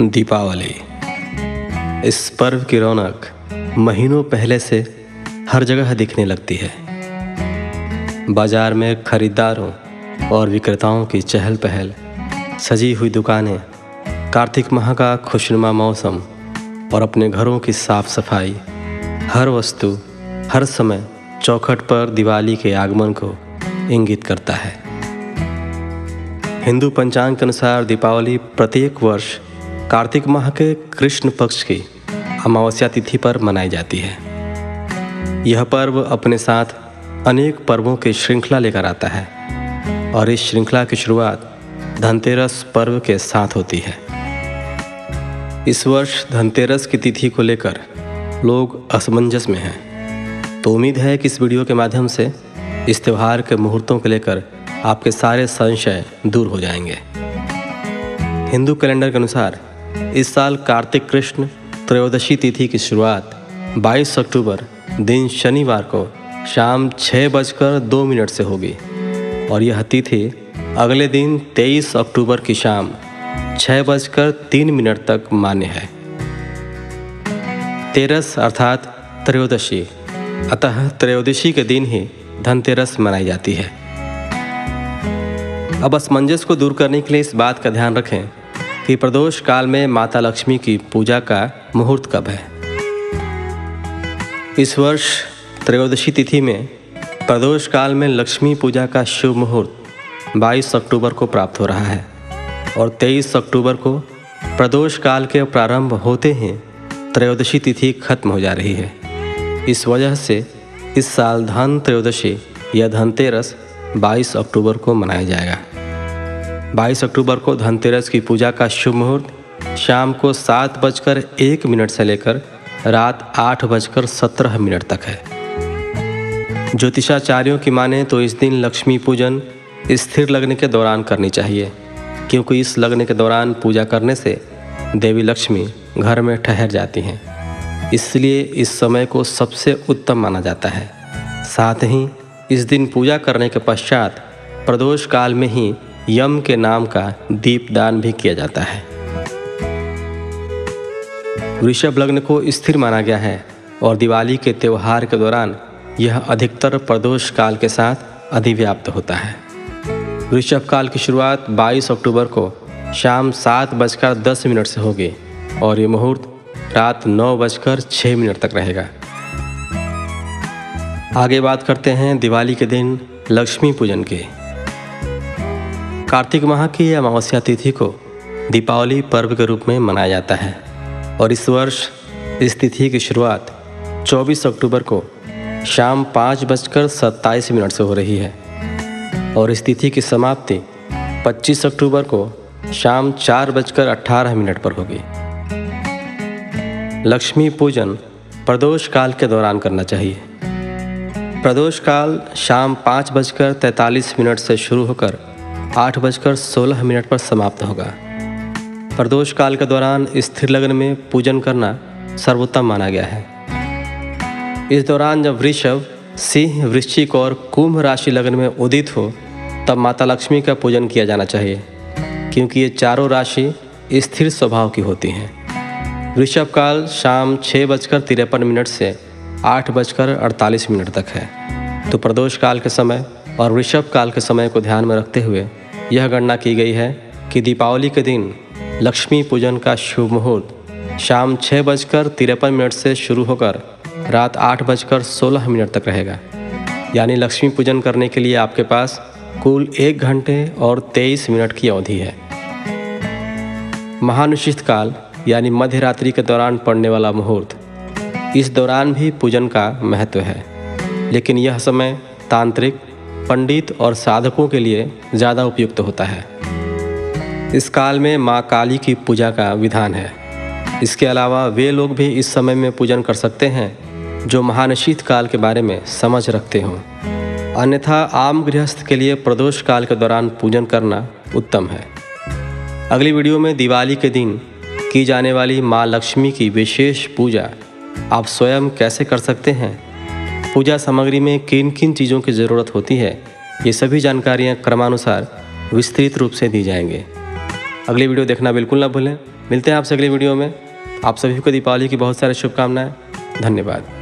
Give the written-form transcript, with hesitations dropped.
दीपावली। इस पर्व की रौनक महीनों पहले से हर जगह दिखने लगती है। बाजार में खरीदारों और विक्रेताओं की चहल पहल, सजी हुई दुकानें, कार्तिक माह का खुशनुमा मौसम और अपने घरों की साफ सफाई, हर वस्तु हर समय चौखट पर दिवाली के आगमन को इंगित करता है। हिंदू पंचांग के अनुसार दीपावली प्रत्येक वर्ष कार्तिक माह के कृष्ण पक्ष की अमावस्या तिथि पर मनाई जाती है। यह पर्व अपने साथ अनेक पर्वों की श्रृंखला लेकर आता है और इस श्रृंखला की शुरुआत धनतेरस पर्व के साथ होती है। इस वर्ष धनतेरस की तिथि को लेकर लोग असमंजस में हैं, तो उम्मीद है कि इस वीडियो के माध्यम से इस त्यौहार के मुहूर्तों को लेकर आपके सारे संशय दूर हो जाएंगे। हिंदू कैलेंडर के अनुसार इस साल कार्तिक कृष्ण त्रयोदशी तिथि की शुरुआत 22 अक्टूबर दिन शनिवार को शाम 6:02 से होगी और यह तिथि अगले दिन 23 अक्टूबर की शाम 6:03 तक मान्य है। तेरस अर्थात त्रयोदशी, अतः त्रयोदशी के दिन ही धनतेरस मनाई जाती है। अब असमंजस को दूर करने के लिए इस बात का ध्यान रखें कि प्रदोष काल में माता लक्ष्मी की पूजा का मुहूर्त कब है। इस वर्ष त्रयोदशी तिथि में प्रदोष काल में लक्ष्मी पूजा का शुभ मुहूर्त 22 अक्टूबर को प्राप्त हो रहा है और 23 अक्टूबर को प्रदोष काल के प्रारंभ होते ही त्रयोदशी तिथि खत्म हो जा रही है। इस वजह से इस साल धन त्रयोदशी या धनतेरस 22 अक्टूबर को मनाया जाएगा। 22 अक्टूबर को धनतेरस की पूजा का शुभ मुहूर्त शाम को 7:01 से लेकर रात 8:17 तक है। ज्योतिषाचार्यों की माने तो इस दिन लक्ष्मी पूजन स्थिर लग्न के दौरान करनी चाहिए, क्योंकि इस लग्न के दौरान पूजा करने से देवी लक्ष्मी घर में ठहर जाती हैं, इसलिए इस समय को सबसे उत्तम माना जाता है। साथ ही इस दिन पूजा करने के पश्चात प्रदोष काल में ही यम के नाम का दीपदान भी किया जाता है। वृषभ लग्न को स्थिर माना गया है और दिवाली के त्यौहार के दौरान यह अधिकतर प्रदोष काल के साथ अधिव्याप्त होता है। वृषभ काल की शुरुआत 22 अक्टूबर को शाम 7:10 से होगी और ये मुहूर्त रात 9:06 तक रहेगा। आगे बात करते हैं दिवाली के दिन लक्ष्मी पूजन की। कार्तिक माह की अमावस्या तिथि को दीपावली पर्व के रूप में मनाया जाता है और इस वर्ष इस तिथि की शुरुआत 24 अक्टूबर को शाम 5:27 से हो रही है और इस तिथि की समाप्ति 25 अक्टूबर को शाम 4:18 पर होगी। लक्ष्मी पूजन प्रदोष काल के दौरान करना चाहिए। प्रदोष काल शाम 5:43 से शुरू होकर 8:16 पर समाप्त होगा। प्रदोष काल के दौरान स्थिर लग्न में पूजन करना सर्वोत्तम माना गया है। इस दौरान जब वृषभ, सिंह, वृश्चिक और कुंभ राशि लग्न में उदित हो तब माता लक्ष्मी का पूजन किया जाना चाहिए, क्योंकि ये चारों राशि स्थिर स्वभाव की होती हैं। वृषभ काल शाम 6:53 से 8:48 तक है, तो प्रदोष काल के समय और वृषभ काल के समय को ध्यान में रखते हुए यह गणना की गई है कि दीपावली के दिन लक्ष्मी पूजन का शुभ मुहूर्त शाम 6:53 से शुरू होकर रात 8:16 तक रहेगा। यानी लक्ष्मी पूजन करने के लिए आपके पास कुल 1 घंटे और 23 मिनट की अवधि है। महानुशित काल यानी मध्य रात्रि के दौरान पड़ने वाला मुहूर्त, इस दौरान भी पूजन का महत्व है, लेकिन यह समय तांत्रिक, पंडित और साधकों के लिए ज़्यादा उपयुक्त होता है। इस काल में माँ काली की पूजा का विधान है। इसके अलावा वे लोग भी इस समय में पूजन कर सकते हैं जो महानशीत काल के बारे में समझ रखते हों। अन्यथा आम गृहस्थ के लिए प्रदोष काल के दौरान पूजन करना उत्तम है। अगली वीडियो में दिवाली के दिन की जाने वाली माँ लक्ष्मी की विशेष पूजा आप स्वयं कैसे कर सकते हैं, पूजा सामग्री में किन किन चीज़ों की ज़रूरत होती है, ये सभी जानकारियाँ क्रमानुसार विस्तृत रूप से दी जाएंगे। अगली वीडियो देखना बिल्कुल ना भूलें। मिलते हैं आपसे अगली वीडियो में। आप सभी को दीपावली की बहुत सारी शुभकामनाएं। धन्यवाद।